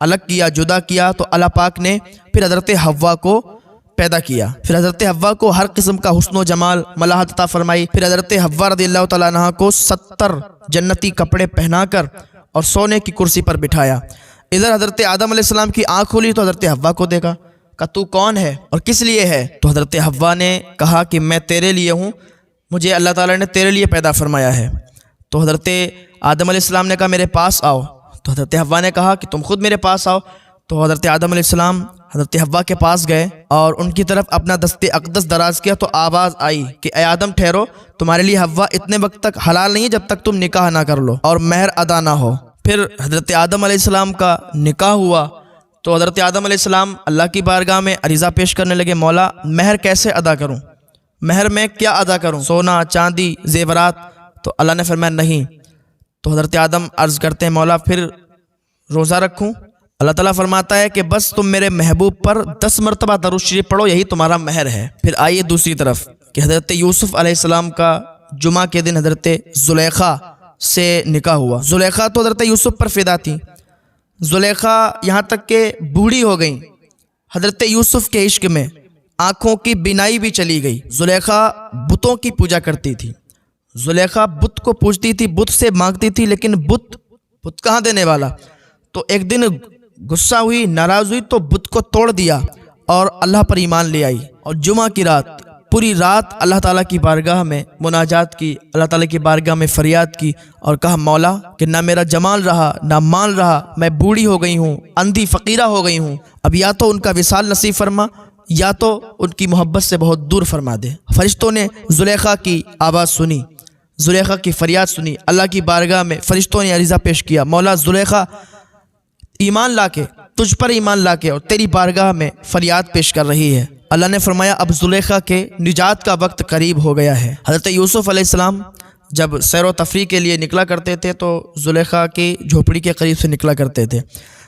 الگ کیا، جدا کیا، تو اللہ پاک نے پھر حضرت حوا کو پیدا کیا. پھر حضرت حوا کو ہر قسم کا حسن و جمال ملاحت عطا فرمائی. پھر حضرت حوا رضی اللہ تعالیٰ عنہ کو 70 جنتی کپڑے پہنا کر اور سونے کی کرسی پر بٹھایا. ادھر حضرت آدم علیہ السلام کی آنکھ کھلی تو حضرت حوا کو دیکھا، کہا تو کون ہے اور کس لیے ہے؟ تو حضرت حوا نے کہا کہ میں تیرے لیے ہوں، مجھے اللہ تعالیٰ نے تیرے لیے پیدا فرمایا ہے. تو حضرت آدم علیہ السلام نے کہا میرے پاس آؤ. تو حضرت حوا نے کہا کہ تم خود میرے پاس آؤ. تو حضرت آدم علیہ السلام حضرت حوا کے پاس گئے اور ان کی طرف اپنا دست اقدس دراز کیا تو آواز آئی کہ اے آدم ٹھہرو، تمہارے لیے حوا اتنے وقت تک حلال نہیں جب تک تم نکاح نہ کر لو اور مہر ادا نہ ہو. پھر حضرت آدم علیہ السلام کا نکاح ہوا تو حضرت آدم علیہ السلام اللہ کی بارگاہ میں عریضہ پیش کرنے لگے، مولا مہر کیسے ادا کروں، مہر میں کیا ادا کروں، سونا چاندی زیورات؟ تو اللہ نے فرمایا نہیں. تو حضرت آدم عرض کرتے ہیں مولا پھر روزہ رکھوں؟ اللہ تعالیٰ فرماتا ہے کہ بس تم میرے محبوب پر 10 مرتبہ درود شریف پڑھو، یہی تمہارا مہر ہے. پھر آئیے دوسری طرف کہ حضرت یوسف علیہ السلام کا جمعہ کے دن حضرت زلیخا سے نکاح ہوا. زلیخا تو حضرت یوسف پر فدا تھی. زلیخا یہاں تک کہ بوڑھی ہو گئیں حضرت یوسف کے عشق میں، آنکھوں کی بینائی بھی چلی گئی. زلیخا بتوں کی پوجا کرتی تھی. زلیخا بت کو پوجتی تھی، بت سے مانگتی تھی، لیکن بت کہاں دینے والا. تو ایک دن غصہ ہوئی، ناراض ہوئی تو بت کو توڑ دیا اور اللہ پر ایمان لے آئی. اور جمعہ کی رات پوری رات اللہ تعالیٰ کی بارگاہ میں مناجات کی، اللہ تعالیٰ کی بارگاہ میں فریاد کی اور کہا مولا کہ نہ میرا جمال رہا نہ مال رہا، میں بوڑھی ہو گئی ہوں، اندھی فقیرہ ہو گئی ہوں، اب یا تو ان کا وصال نصیب فرما یا تو ان کی محبت سے بہت دور فرما دے. فرشتوں نے زلیخا کی آواز سنی، زلیخا کی فریاد سنی. اللہ کی بارگاہ میں فرشتوں نے عریضہ پیش کیا، مولا زلیخا ایمان لا کے، تجھ پر ایمان لا کے اور تیری بارگاہ میں فریاد پیش کر رہی ہے. اللہ نے فرمایا اب زلیخا کے نجات کا وقت قریب ہو گیا ہے. حضرت یوسف علیہ السلام جب سیر و تفریح کے لیے نکلا کرتے تھے تو زلیخا کی جھوپڑی کے قریب سے نکلا کرتے تھے.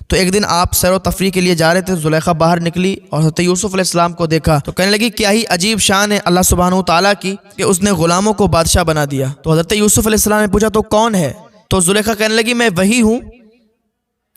تو ایک دن آپ سیر و تفریح کے لیے جا رہے تھے، زلیخا باہر نکلی اور حضرت یوسف علیہ السلام کو دیکھا تو کہنے لگی کیا ہی عجیب شان ہے اللہ سبحانہ و تعالیٰ کی کہ اس نے غلاموں کو بادشاہ بنا دیا. تو حضرت یوسف علیہ السلام نے پوچھا تو کون ہے؟ تو زلیخا کہنے لگی میں وہی ہوں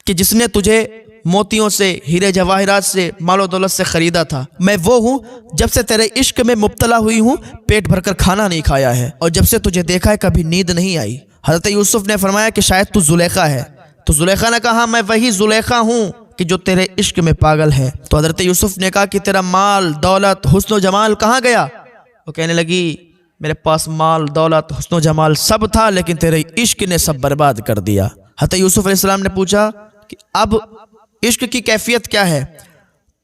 کہ جس نے تجھے موتیوں سے، ہیرے جواہرات سے، مال و دولت سے خریدا تھا. میں وہ ہوں جب سے تیرے عشق میں مبتلا ہوئی ہوں پیٹ بھر کر کھانا نہیں کھایا ہے، اور جب سے تجھے دیکھا ہے کبھی نیند نہیں آئی. حضرت یوسف نے فرمایا کہ شاید تو زلیخا ہے. تو زلیخا نے کہا میں وہی زلیخا ہوں کہ جو تیرے عشق میں پاگل ہے. تو حضرت یوسف نے کہا کہ تیرا مال دولت حسن و جمال کہاں گیا؟ وہ کہنے لگی میرے پاس مال دولت حسن و جمال سب تھا لیکن تیرے عشق نے سب برباد کر دیا. حضرت یوسف علیہ السلام نے پوچھا کہ اب عشق کی کیفیت کیا ہے؟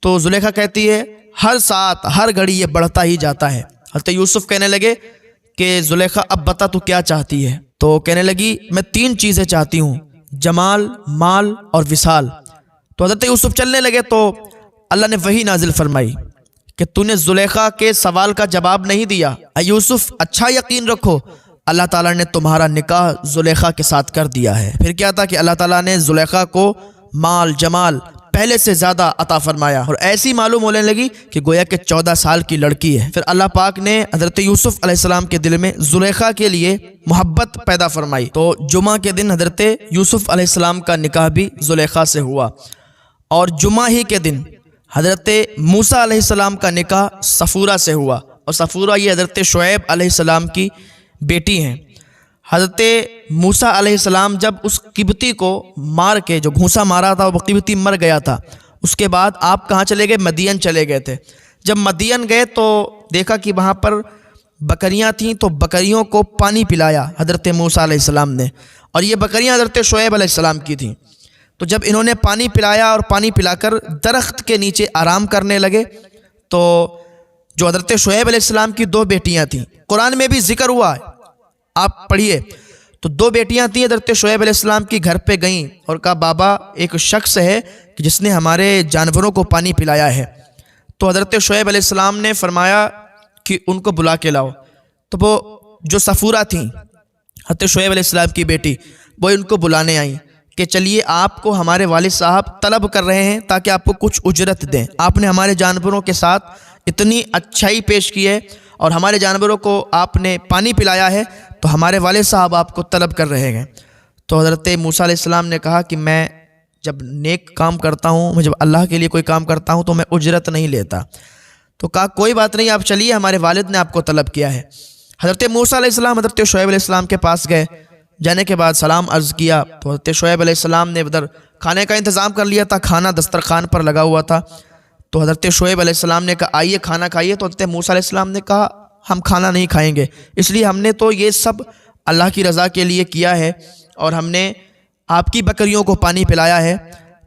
تو زلیخا کہتی ہے ہر ساتھ ہر گھڑی یہ بڑھتا ہی جاتا ہے. حضرت یوسف کہنے لگے کہ زلیخا اب بتا تو کیا چاہتی ہے؟ تو کہنے لگی میں 3 چیزیں چاہتی ہوں، جمال، مال اور وصال. تو حضرت یوسف چلنے لگے تو اللہ نے وحی نازل فرمائی کہ تو نے زلیخا کے سوال کا جواب نہیں دیا. اے یوسف اچھا یقین رکھو اللہ تعالیٰ نے تمہارا نکاح زلیخا کے ساتھ کر دیا ہے. پھر کیا تھا کہ اللہ تعالیٰ نے زلیخا کو مال جمال پہلے سے زیادہ عطا فرمایا اور ایسی معلوم ہونے لگی کہ گویا کہ 14 سال کی لڑکی ہے. پھر اللہ پاک نے حضرت یوسف علیہ السلام کے دل میں زلیخا کے لیے محبت پیدا فرمائی. تو جمعہ کے دن حضرت یوسف علیہ السلام کا نکاح بھی زلیخا سے ہوا اور جمعہ ہی کے دن حضرت موسیٰ علیہ السلام کا نکاح صفورہ سے ہوا. اور صفورہ یہ حضرت شعیب علیہ السلام کی بیٹی ہیں. حضرت موسیٰ علیہ السلام جب اس قبطی کو مار کے جو گھونسا مارا تھا وہ قبطی مر گیا تھا، اس کے بعد آپ کہاں چلے گئے؟ مدین چلے گئے تھے. جب مدین گئے تو دیکھا کہ وہاں پر بکریاں تھیں تو بکریوں کو پانی پلایا حضرت موسیٰ علیہ السلام نے، اور یہ بکریاں حضرت شعیب علیہ السلام کی تھیں. تو جب انہوں نے پانی پلایا اور پانی پلا کر درخت کے نیچے آرام کرنے لگے تو جو حضرت شعیب علیہ السلام کی 2 بیٹیاں تھیں، قرآن میں بھی ذکر ہوا ہے آپ پڑھیے. تو 2 بیٹیاں تھیں حضرت شعیب علیہ السلام کی گھر پہ گئیں اور کہا بابا ایک شخص ہے کہ جس نے ہمارے جانوروں کو پانی پلایا ہے. تو حضرت شعیب علیہ السلام نے فرمایا کہ ان کو بلا کے لاؤ. تو وہ جو صفورہ تھیں حضرت شعیب علیہ السلام کی بیٹی، وہ ان کو بلانے آئیں کہ چلیے آپ کو ہمارے والد صاحب طلب کر رہے ہیں تاکہ آپ کو کچھ اجرت دیں. آپ نے ہمارے جانوروں کے ساتھ اتنی اچھائی پیش کی ہے اور ہمارے جانوروں کو آپ نے پانی پلایا ہے تو ہمارے والد صاحب آپ کو طلب کر رہے ہیں. تو حضرت موسیٰ علیہ السلام نے کہا کہ میں جب نیک کام کرتا ہوں، میں جب اللہ کے لیے کوئی کام کرتا ہوں تو میں اجرت نہیں لیتا۔ تو کہا کوئی بات نہیں، آپ چلیے، ہمارے والد نے آپ کو طلب کیا ہے۔ حضرت موسیٰ علیہ السلام حضرت شعیب علیہ السلام کے پاس گئے، جانے کے بعد سلام عرض کیا تو حضرت شعیب علیہ السلام نے ادھر کھانے کا انتظام کر لیا تھا، کھانا دسترخوان پر لگا ہوا تھا۔ تو حضرت شعیب علیہ السلام نے کہا آئیے کھانا کھائیے، تو حضرت موسیٰ علیہ السلام نے کہا ہم کھانا نہیں کھائیں گے، اس لیے ہم نے تو یہ سب اللہ کی رضا کے لیے کیا ہے، اور ہم نے آپ کی بکریوں کو پانی پلایا ہے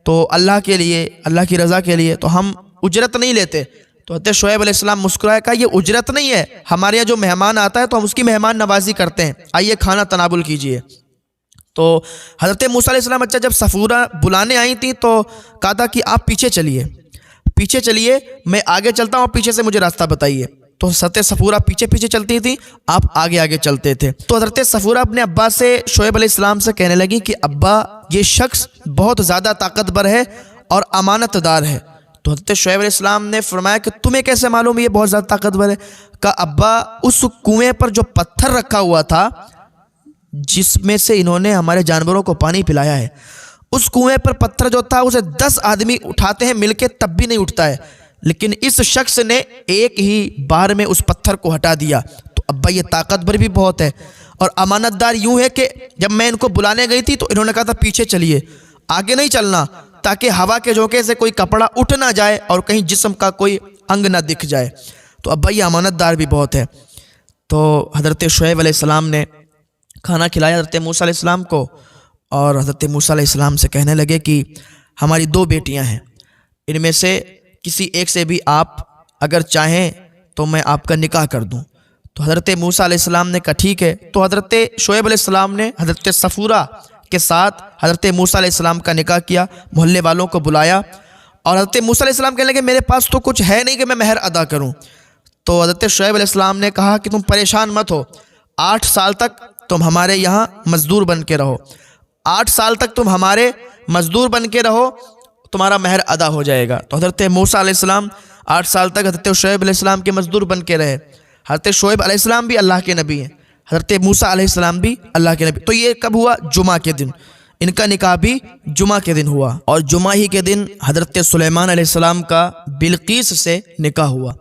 تو اللہ کے لیے، اللہ کی رضا کے لیے، تو ہم اجرت نہیں لیتے۔ تو حضرت شعیب علیہ السلام مسکرائے، کہا یہ اجرت نہیں ہے، ہمارے یہاں جو مہمان آتا ہے تو ہم اس کی مہمان نوازی کرتے ہیں، آئیے کھانا تناول کیجئے۔ تو حضرت موسیٰ علیہ السلام جب صفورہ بلانے آئی تھیں تو کہا تھا کہ آپ پیچھے چلیے، میں آگے چلتا ہوں، پیچھے سے مجھے راستہ بتائیے۔ تو حضرت صفورہ پیچھے چلتی تھیں، آپ آگے چلتے تھے۔ تو حضرت صفورہ اپنے ابا سے، شعیب علیہ السلام سے کہنے لگی کہ ابا یہ شخص بہت زیادہ طاقتور ہے اور امانت دار ہے۔ تو حضرت شعیب علیہ السلام نے فرمایا کہ تمہیں کیسے معلوم یہ بہت زیادہ طاقتور ہے؟ کہا ابا اس کنویں پر جو پتھر رکھا ہوا تھا جس میں سے انہوں نے ہمارے جانوروں کو پانی پلایا ہے، اس کنویں پر پتھر جو تھا اسے 10 آدمی اٹھاتے ہیں مل کے تب بھی نہیں اٹھتا ہے، لیکن اس شخص نے ایک ہی بار میں اس پتھر کو ہٹا دیا۔ تو ابا یہ طاقتور بھی بہت ہے، اور امانت دار یوں ہے کہ جب میں ان کو بلانے گئی تھی تو انہوں نے کہا تھا پیچھے چلیے، آگے نہیں چلنا، تاکہ ہوا کے جھونکے سے کوئی کپڑا اٹھ نہ جائے اور کہیں جسم کا کوئی انگ نہ دکھ جائے۔ تو ابا یہ امانت دار بھی بہت ہے۔ تو حضرت شعیب علیہ السلام نے کھانا کھلایا حضرت موسیٰ علیہ السلام کو، اور حضرت موسیٰ علیہ السلام سے کہنے لگے کہ ہماری 2 بیٹیاں ہیں، ان میں سے کسی ایک سے بھی آپ اگر چاہیں تو میں آپ کا نکاح کر دوں۔ تو حضرت موسیٰ علیہ السلام نے کہا ٹھیک ہے۔ تو حضرت شعیب علیہ السلام نے حضرت صفورہ کے ساتھ حضرت موسیٰ علیہ السلام کا نکاح کیا، محلے والوں کو بلایا، اور حضرت موسیٰ علیہ السلام کہنے لگے میرے پاس تو کچھ ہے نہیں کہ میں مہر ادا کروں۔ تو حضرت شعیب علیہ السلام نے کہا کہ تم پریشان مت ہو، 8 سال تک تم ہمارے یہاں مزدور بن کے رہو، 8 سال تک تم ہمارے مزدور بن کے رہو، تمہارا مہر ادا ہو جائے گا۔ تو حضرت موسیٰ علیہ السلام 8 سال تک حضرت شعیب علیہ السلام کے مزدور بن کے رہے۔ حضرت شعیب علیہ السلام بھی اللہ کے نبی ہیں، حضرت موسیٰ علیہ السلام بھی اللہ کے نبی۔ تو یہ کب ہوا؟ جمعہ کے دن، ان کا نکاح بھی جمعہ کے دن ہوا، اور جمعہ ہی کے دن حضرت سلیمان علیہ السلام کا بلقیس سے نکاح ہوا۔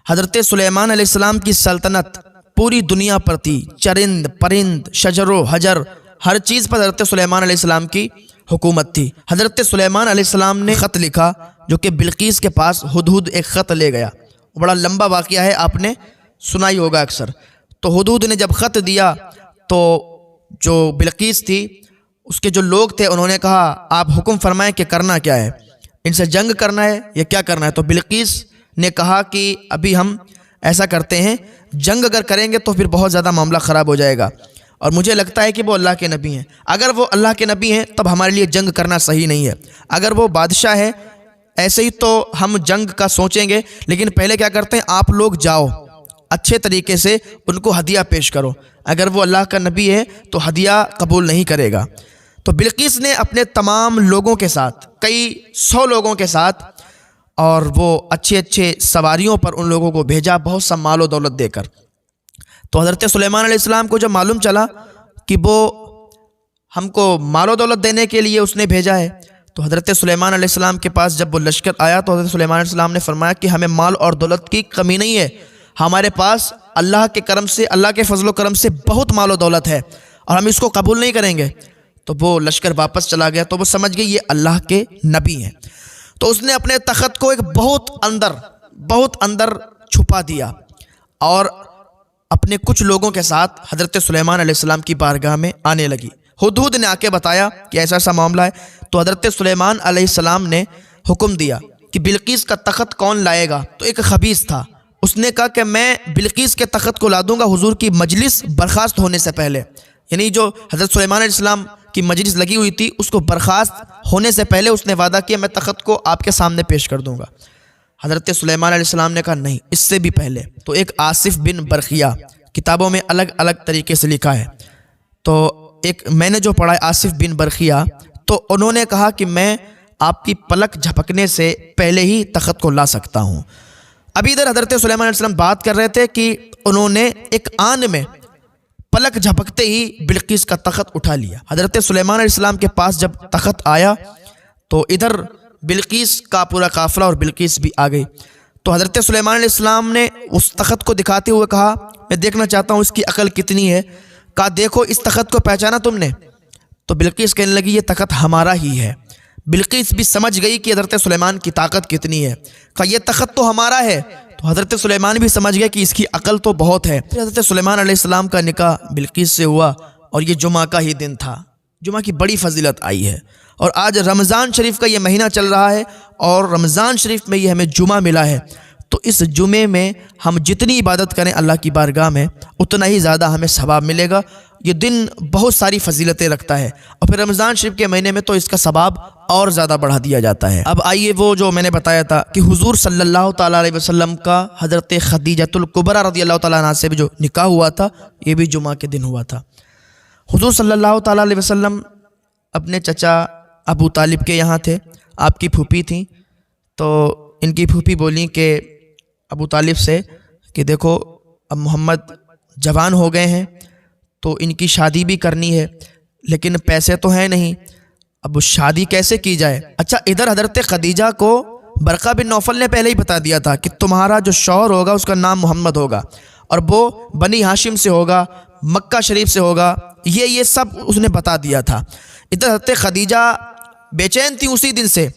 حضرت سلیمان علیہ السلام کی سلطنت پوری دنیا پر تھی، چرند پرند شجر و حجر ہر چیز پر حضرت سلیمان علیہ السلام کی حکومت تھی۔ حضرت سلیمان علیہ السلام نے خط لکھا جو کہ بلقیس کے پاس ہدہد ایک خط لے گیا، بڑا لمبا واقعہ ہے، آپ نے سنا ہی ہوگا اکثر۔ تو ہدہد نے جب خط دیا تو جو بلقیس تھی اس کے جو لوگ تھے انہوں نے کہا آپ حکم فرمائیں کہ کرنا کیا ہے، ان سے جنگ کرنا ہے یا کیا کرنا ہے؟ تو بلقیس نے کہا کہ ابھی ہم ایسا کرتے ہیں، جنگ اگر کریں گے تو پھر بہت زیادہ معاملہ خراب ہو جائے گا، اور مجھے لگتا ہے کہ وہ اللہ کے نبی ہیں، اگر وہ اللہ کے نبی ہیں تب ہمارے لیے جنگ کرنا صحیح نہیں ہے، اگر وہ بادشاہ ہے ایسے ہی تو ہم جنگ کا سوچیں گے، لیکن پہلے کیا کرتے ہیں آپ لوگ جاؤ اچھے طریقے سے ان کو ہدیہ پیش کرو، اگر وہ اللہ کا نبی ہے تو ہدیہ قبول نہیں کرے گا۔ تو بلقیس نے اپنے تمام لوگوں کے ساتھ، کئی 100 لوگوں کے ساتھ، اور وہ اچھے سواریوں پر ان لوگوں کو بھیجا بہت سا مال و دولت دے کر۔ تو حضرت سلیمان علیہ السلام کو جب معلوم چلا کہ وہ ہم کو مال و دولت دینے کے لیے اس نے بھیجا ہے، تو حضرت سلیمان علیہ السلام کے پاس جب وہ لشکر آیا تو حضرت سلیمان علیہ السلام نے فرمایا کہ ہمیں مال اور دولت کی کمی نہیں ہے، ہمارے پاس اللہ کے کرم سے، اللہ کے فضل و کرم سے بہت مال و دولت ہے، اور ہم اس کو قبول نہیں کریں گے۔ تو وہ لشکر واپس چلا گیا، تو وہ سمجھ گئی یہ اللہ کے نبی ہیں۔ تو اس نے اپنے تخت کو ایک بہت اندر چھپا دیا، اور اپنے کچھ لوگوں کے ساتھ حضرت سلیمان علیہ السلام کی بارگاہ میں آنے لگی۔ ہدہد نے آ کے بتایا کہ ایسا معاملہ ہے، تو حضرت سلیمان علیہ السلام نے حکم دیا کہ بلقیس کا تخت کون لائے گا؟ تو ایک خبیث تھا، اس نے کہا کہ میں بلقیس کے تخت کو لا دوں گا حضور کی مجلس برخاست ہونے سے پہلے، یعنی جو حضرت سلیمان علیہ السلام کی مجلس لگی ہوئی تھی اس کو برخاست ہونے سے پہلے اس نے وعدہ کیا میں تخت کو آپ کے سامنے پیش کر دوں گا۔ حضرت سلیمان علیہ السلام نے کہا نہیں، اس سے بھی پہلے۔ تو ایک آصف بن برخیہ، کتابوں میں الگ الگ طریقے سے لکھا ہے، تو ایک میں نے جو پڑھا ہے آصف بن برخیہ، تو انہوں نے کہا کہ میں آپ کی پلک جھپکنے سے پہلے ہی تخت کو لا سکتا ہوں۔ ابھی ادھر حضرت سلیمان علیہ السلام بات کر رہے تھے کہ انہوں نے ایک آن میں پلک جھپکتے ہی بلقیس کا تخت اٹھا لیا۔ حضرت سلیمان علیہ السلام کے پاس جب تخت آیا تو ادھر بلقیس کا پورا قافلہ اور بلقیس بھی آ گئی. تو حضرت سلیمان علیہ السلام نے اس تخت کو دکھاتے ہوئے کہا میں دیکھنا چاہتا ہوں اس کی عقل کتنی ہے. کہا دیکھو اس تخت کو پہچانا تم نے؟ تو بلقیس کہنے لگی یہ تخت ہمارا ہی ہے. بلقیس بھی سمجھ گئی کہ حضرت سلیمان کی طاقت کتنی ہے. کہا یہ تخت تو ہمارا ہے. تو حضرت سلیمان بھی سمجھ گئے کہ اس کی عقل تو بہت ہے. حضرت سلیمان علیہ السلام کا نکاح بلقیس سے ہوا اور یہ جمعہ کا ہی دن تھا. جمعہ کی بڑی فضیلت آئی ہے اور آج رمضان شریف کا یہ مہینہ چل رہا ہے اور رمضان شریف میں یہ ہمیں جمعہ ملا ہے. تو اس جمعے میں ہم جتنی عبادت کریں اللہ کی بارگاہ میں اتنا ہی زیادہ ہمیں ثواب ملے گا. یہ دن بہت ساری فضیلتیں رکھتا ہے اور پھر رمضان شریف کے مہینے میں تو اس کا ثواب اور زیادہ بڑھا دیا جاتا ہے. اب آئیے وہ جو میں نے بتایا تھا کہ حضور صلی اللہ تعالیٰ علیہ وسلم کا حضرت خدیجۃ الکبریٰ رضی اللہ تعالیٰ عنہا سے بھی جو نکاح ہوا تھا یہ بھی جمعہ کے دن ہوا تھا. حضور صلی اللہ تعالیٰ علیہ وسلم اپنے چچا ابو طالب کے یہاں تھے. آپ کی پھوپھی تھیں تو ان کی پھوپھی بولیں کہ ابو طالب سے کہ دیکھو اب محمد جوان ہو گئے ہیں تو ان کی شادی بھی کرنی ہے لیکن پیسے تو ہیں نہیں, اب شادی کیسے کی جائے. اچھا ادھر حضرت خدیجہ کو برقہ بن نوفل نے پہلے ہی بتا دیا تھا کہ تمہارا جو شوہر ہوگا اس کا نام محمد ہوگا اور وہ بنی ہاشم سے ہوگا, مکہ شریف سے ہوگا, یہ سب اس نے بتا دیا تھا. ادھر حضرت خدیجہ بے چین تھی اسی دن سے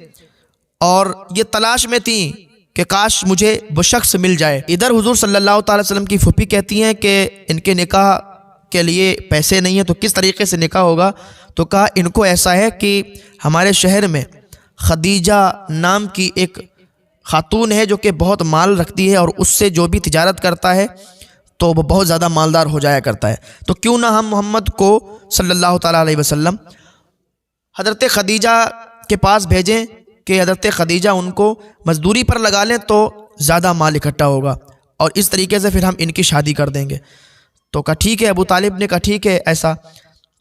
اور یہ تلاش میں تھیں کہ کاش مجھے وہ شخص مل جائے. ادھر حضور صلی اللہ تعالی وسلم کی پھوپھی کہتی ہیں کہ ان کے نکاح کے لیے پیسے نہیں ہیں تو کس طریقے سے نکاح ہوگا. تو کہا ان کو ایسا ہے کہ ہمارے شہر میں خدیجہ نام کی ایک خاتون ہے جو کہ بہت مال رکھتی ہے اور اس سے جو بھی تجارت کرتا ہے تو وہ بہت زیادہ مالدار ہو جایا کرتا ہے. تو کیوں نہ ہم محمد کو صلی اللہ تعالیٰ علیہ وسلم حضرت خدیجہ کے پاس بھیجیں کہ حضرت خدیجہ ان کو مزدوری پر لگا لیں تو زیادہ مال اکٹھا ہوگا اور اس طریقے سے پھر ہم ان کی شادی کر دیں گے. تو کہا ٹھیک ہے. ابو طالب نے کہا ٹھیک ہے ایسا.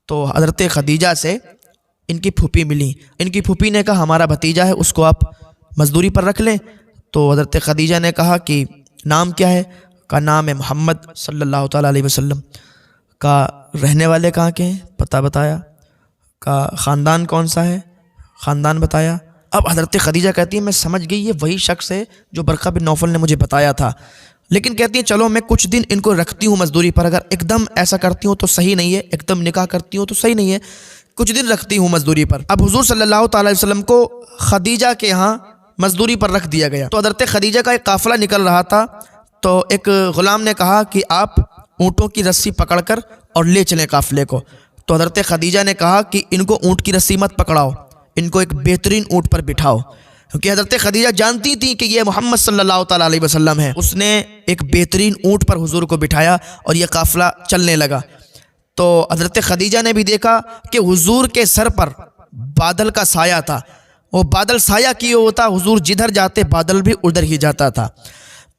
تو حضرت خدیجہ سے ان کی پھوپھی ملی. ان کی پھوپھی نے کہا ہمارا بھتیجا ہے اس کو آپ مزدوری پر رکھ لیں. تو حضرت خدیجہ نے کہا کہ نام کیا ہے؟ کا نام ہے محمد صلی اللہ تعالیٰ علیہ وسلم. کا رہنے والے کہاں کے ہیں؟ پتہ بتایا. کا خاندان کون سا ہے؟ خاندان بتایا. اب حضرت خدیجہ کہتی ہیں میں سمجھ گئی یہ وہی شخص ہے جو برقہ بن نوفل نے مجھے بتایا تھا, لیکن کہتی ہیں چلو میں کچھ دن ان کو رکھتی ہوں مزدوری پر. اگر ایک دم ایسا کرتی ہوں تو صحیح نہیں ہے, ایک دم نکاح کرتی ہوں تو صحیح نہیں ہے, کچھ دن رکھتی ہوں مزدوری پر. اب حضور صلی اللہ تعالیٰ علیہ وسلم کو خدیجہ کے ہاں مزدوری پر رکھ دیا گیا. تو حضرت خدیجہ کا ایک قافلہ نکل رہا تھا تو ایک غلام نے کہا کہ آپ اونٹوں کی رسی پکڑ کر اور لے چلیں قافلے کو. تو حضرت خدیجہ نے کہا کہ ان کو اونٹ کی رسی مت پکڑاؤ, ان کو ایک بہترین اونٹ پر بٹھاؤ, کیونکہ حضرت خدیجہ جانتی تھی کہ یہ محمد صلی اللہ تعالیٰ علیہ وسلم ہے. اس نے ایک بہترین اونٹ پر حضور کو بٹھایا اور یہ قافلہ چلنے لگا. تو حضرت خدیجہ نے بھی دیکھا کہ حضور کے سر پر بادل کا سایہ تھا, وہ بادل سایہ کیے ہوتا, حضور جدھر جاتے بادل بھی ادھر ہی جاتا تھا.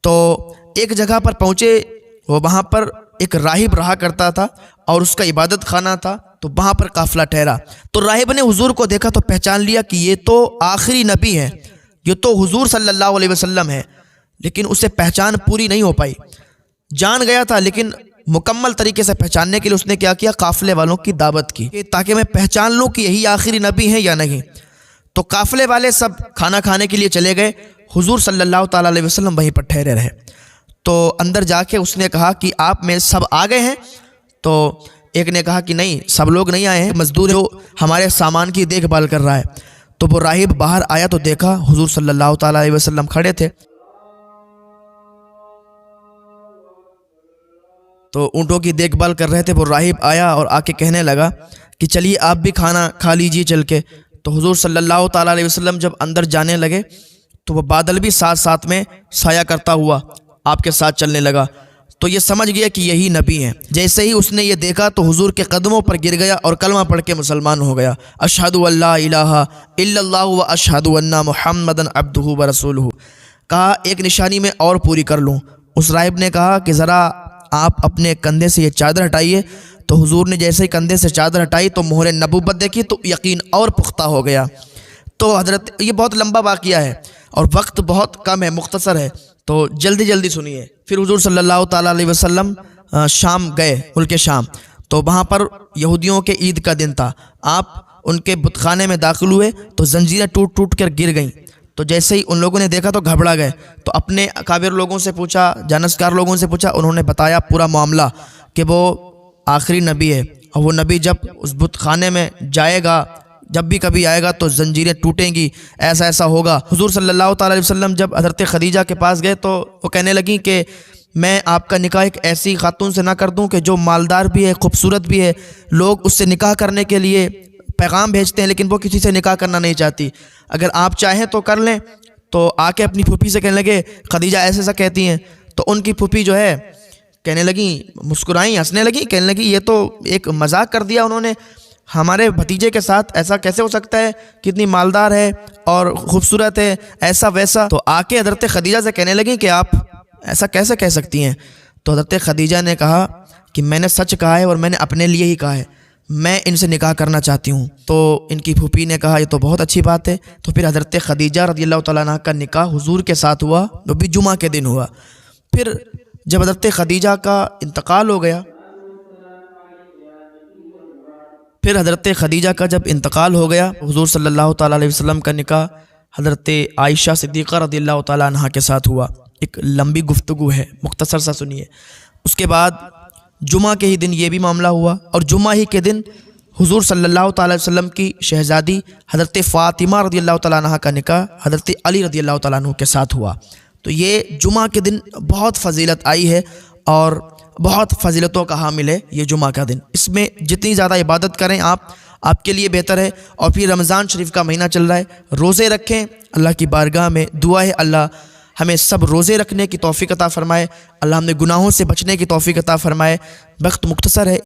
تو ایک جگہ پر پہنچے, وہ وہاں پر ایک راہب رہا کرتا تھا اور اس کا عبادت خانہ تھا, تو وہاں پر قافلہ ٹھہرا. تو راہب نے حضور کو دیکھا تو پہچان لیا کہ یہ تو آخری نبی ہے, یہ تو حضور صلی اللہ علیہ وسلم ہے, لیکن اسے پہچان پوری نہیں ہو پائی. جان گیا تھا لیکن مکمل طریقے سے پہچاننے کے لیے اس نے کیا کیا, قافلے والوں کی دعوت کی تاکہ میں پہچان لوں کہ یہی آخری نبی ہیں یا نہیں. تو قافلے والے سب کھانا کھانے کے لیے چلے گئے, حضور صلی اللہ تعالیٰ علیہ وسلم وہیں پر ٹھہرے رہے. تو اندر جا کے اس نے کہا کہ آپ میں سب آ گئے ہیں؟ تو ایک نے کہا کہ نہیں سب لوگ نہیں آئے ہیں, مزدور جو ہمارے سامان کی دیکھ بھال کر رہا ہے. تو وہ راہب باہر آیا تو دیکھا حضور صلی اللہ تعالیٰ علیہ وسلم کھڑے تھے. تو اونٹوں کی دیکھ بھال کر رہے تھے. وہ راہب آیا اور آ کے کہنے لگا کہ چلیے آپ بھی کھانا کھا لیجیے چل کے. تو حضور صلی اللہ تعالیٰ علیہ وسلم جب اندر جانے لگے تو وہ بادل بھی ساتھ ساتھ میں سایہ کرتا ہوا آپ کے ساتھ چلنے لگا. تو یہ سمجھ گیا کہ یہی نبی ہیں. جیسے ہی اس نے یہ دیکھا تو حضور کے قدموں پر گر گیا اور کلمہ پڑھ کے مسلمان ہو گیا. اشہد ان لا الہ الا اللہ و اشہد ان محمدا عبدہ و رسولہ. کہا ایک نشانی میں اور پوری کر لوں. اس راہب نے کہا کہ ذرا آپ اپنے کندھے سے یہ چادر ہٹائیے. تو حضور نے جیسے ہی کندھے سے چادر ہٹائی تو مہر نبوت دیکھی تو یقین اور پختہ ہو گیا. تو حضرت یہ بہت لمبا واقعہ ہے اور وقت بہت کم ہے, مختصر ہے, تو جلدی جلدی سنیے. پھر حضور صلی اللہ تعالیٰ علیہ وسلم شام گئے, ملک شام. تو وہاں پر یہودیوں کے عید کا دن تھا. آپ ان کے بت خانے میں داخل ہوئے تو زنجیریں ٹوٹ ٹوٹ کر گر گئیں. تو جیسے ہی ان لوگوں نے دیکھا تو گھبرا گئے. تو اپنے اکابر لوگوں سے پوچھا, جانشکار لوگوں سے پوچھا, انہوں نے بتایا پورا معاملہ کہ وہ آخری نبی ہے, اور وہ نبی جب اس بت خانے میں جائے گا, جب بھی کبھی آئے گا تو زنجیریں ٹوٹیں گی, ایسا ایسا ہوگا. حضور صلی اللہ تعالیٰ علیہ وسلم جب حضرت خدیجہ کے پاس گئے تو وہ کہنے لگیں کہ میں آپ کا نکاح ایک ایسی خاتون سے نہ کر دوں کہ جو مالدار بھی ہے, خوبصورت بھی ہے, لوگ اس سے نکاح کرنے کے لیے پیغام بھیجتے ہیں لیکن وہ کسی سے نکاح کرنا نہیں چاہتی, اگر آپ چاہیں تو کر لیں. تو آ کے اپنی پھوپھی سے کہنے لگے خدیجہ ایسا ایسا کہتی ہیں. تو ان کی پھوپھی جو ہے کہنے لگیں, مسکرائیں, ہنسنے لگیں, کہنے لگیں یہ تو ایک مذاق کر دیا انہوں نے, ہمارے بھتیجے کے ساتھ ایسا کیسے ہو سکتا ہے, کتنی مالدار ہے اور خوبصورت ہے, ایسا ویسا. تو آ کے حضرت خدیجہ سے کہنے لگیں کہ آپ ایسا کیسے کہہ سکتی ہیں. تو حضرت خدیجہ نے کہا کہ میں نے سچ کہا ہے اور میں نے اپنے لیے ہی کہا ہے, میں ان سے نکاح کرنا چاہتی ہوں. تو ان کی پھوپھی نے کہا یہ تو بہت اچھی بات ہے. تو پھر حضرت خدیجہ رضی اللہ تعالیٰ عنہ کا نکاح حضور کے ساتھ ہوا, وہ بھی جمعہ کے دن ہوا. پھر جب حضرت خدیجہ کا انتقال ہو گیا, پھر حضرت خدیجہ کا جب انتقال ہو گیا, حضور صلی اللہ تعالیٰ علیہ وسلم کا نکاح حضرت عائشہ صدیقہ رضی اللہ تعالیٰ عنہ کے ساتھ ہوا. ایک لمبی گفتگو ہے, مختصر سا سنیے. اس کے بعد جمعہ کے ہی دن یہ بھی معاملہ ہوا, اور جمعہ ہی کے دن حضور صلی اللہ تعالیٰ علیہ وسلم کی شہزادی حضرت فاطمہ رضی اللہ تعالیٰ عنہ کا نکاح حضرت علی رضی اللہ تعالیٰ عنہ کے ساتھ ہوا. تو یہ جمعہ کے دن بہت فضیلت آئی ہے اور بہت فضیلتوں کا حامل ہے یہ جمعہ کا دن. اس میں جتنی زیادہ عبادت کریں آپ کے لیے بہتر ہے. اور پھر رمضان شریف کا مہینہ چل رہا ہے, روزے رکھیں. اللہ کی بارگاہ میں دعا ہے اللہ ہمیں سب روزے رکھنے کی توفیق عطا فرمائے, اللہ ہم نے گناہوں سے بچنے کی توفیق عطا فرمائے. وقت مختصر ہے.